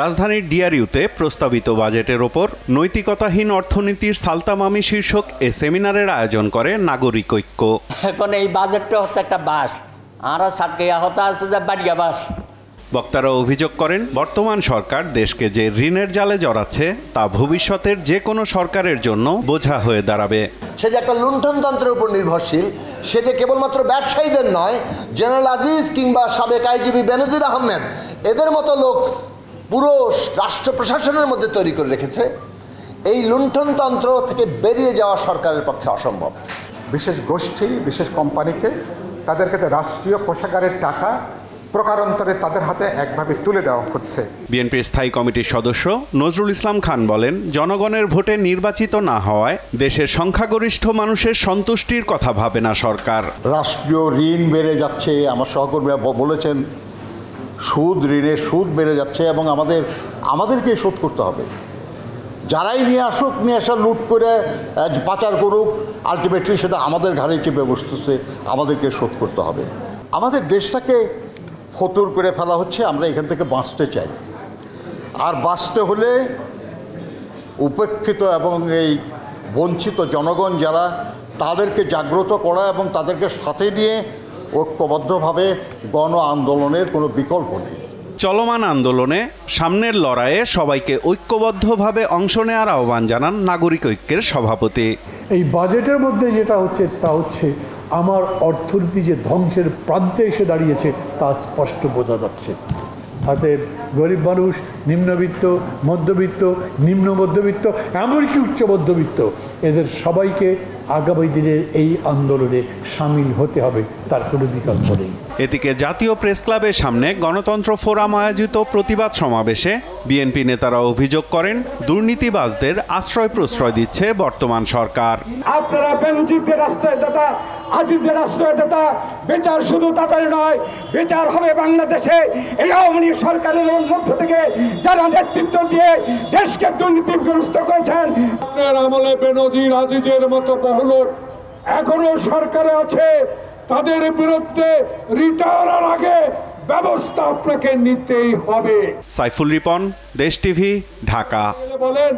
রাজধানীর ডিআরইউতে প্রস্তাবিত বাজেটের ওপর নৈতিকতাহীন অর্থনীতির সালতামামি শীর্ষক এ সেমিনারের আয়োজন করে নাগরিক ঐক্য। এখন এই বাজেটটা হচ্ছে একটা বাস, আর সাকিয়া হতা আছে যে বাড়িয়া বাস। বক্তারা অভিযোগ করেন, বর্তমান সরকার দেশকে যে ঋণের জালে জড়াচ্ছে তা ভবিষ্যতের যে কোনো সরকারের জন্য বোঝা হয়ে দাঁড়াবে। সে যে একটা লুণ্ঠনতন্ত্রের উপর নির্ভরশীল, সে যে কেবলমাত্র ব্যবসায়ীদের নয়, জেনারেল আজিজ কিংবা সাবেক আইজিপি বেনজির আহমেদ এদের মতো লোক পুরো রাষ্ট্র প্রশাসনের মধ্যে তৈরি করে রেখেছে। এই লুণ্ঠনতন্ত্র থেকে বেরিয়ে যাওয়া সরকারের পক্ষে অসম্ভব। বিশেষ গোষ্ঠী, বিশেষ কোম্পানিকে তাদের কাছে রাষ্ট্রীয় কোষাগারের টাকা প্রকারান্তরে তাদের হাতে একভাবে তুলে দেওয়া হচ্ছে। বিএনপির স্থায়ী কমিটির সদস্য নজরুল ইসলাম খান বলেন, জনগণের ভোটে নির্বাচিত না হওয়ায় দেশের সংখ্যাগরিষ্ঠ মানুষের সন্তুষ্টির কথা ভাবে না সরকার। রাষ্ট্রীয় ঋণ বেড়ে যাচ্ছে, আমার সহকর্মীরা বলেছেন ঋণের সুদ বেড়ে যাচ্ছে এবং আমাদেরকে শোধ করতে হবে। যারাই নিয়ে আসা লুট করে পাচার করুক, আলটিমেটলি সেটা আমাদের ঘাড়ে চেপে বসতেছে, আমাদেরকে শোধ করতে হবে। আমাদের দেশটাকে ফতুর করে ফেলা হচ্ছে। আমরা এখান থেকে বাঁচতে চাই, আর বাঁচতে হলে উপেক্ষিত এবং এই বঞ্চিত জনগণ যারা, তাদেরকে জাগ্রত করা এবং তাদেরকে সাথে নিয়ে ঐক্যবদ্ধভাবে গণ আন্দোলনের কোনো বিকল্প নেই। চলমান আন্দোলনে সামনের লড়াইয়ে সবাইকে ঐক্যবদ্ধভাবে অংশ নেওয়ার আহ্বান জানান নাগরিক ঐক্যের সভাপতি। এই বাজেটের মধ্যে যেটা হচ্ছে তা হচ্ছে আমার অর্থনীতি যে ধ্বংসের প্রান্তে এসে দাঁড়িয়েছে তা স্পষ্ট বোঝা যাচ্ছে। অতএব গরিব মানুষ, নিম্নবিত্ত, মধ্যবিত্ত, নিম্ন মধ্যবিত্ত, এমনকি উচ্চ মধ্যবিত্ত, এদের সবাইকে আগামী দিনের এই আন্দোলনে সামিল হতে হবে, তার কোনো বিকল্প নেই। এদিকে জাতীয় প্রেস ক্লাবের সামনে গণতন্ত্র ফোরাম আয়োজিত প্রতিবাদ সমাবেশে বিএনপি নেতারা অভিযোগ করেন, দুর্নীতিবাজদের আশ্রয় প্রশ্রয় দিচ্ছে বর্তমান সরকার। আপনারা বেনজিরের রাষ্ট্রদাতা, আজিজের রাষ্ট্রদাতা, বিচার শুধু তাদের নয়, বিচার হবে বাংলাদেশে এই আওয়ামী লীগ সরকারের মধ্য থেকে যারা নেতৃত্ব দিয়ে দেশকে দুর্নীতিগ্রস্ত করেছেন। আপনার আমলে বেনজির, আজিজের মতো বহু লোক এখনো সরকারে আছে, তাদের বিরুদ্ধে রিটার্নের আগে ব্যবস্থা আপনাকে নিতেই হবে। সাইফুল রিপন, দেশ টিভি, ঢাকা। বলেন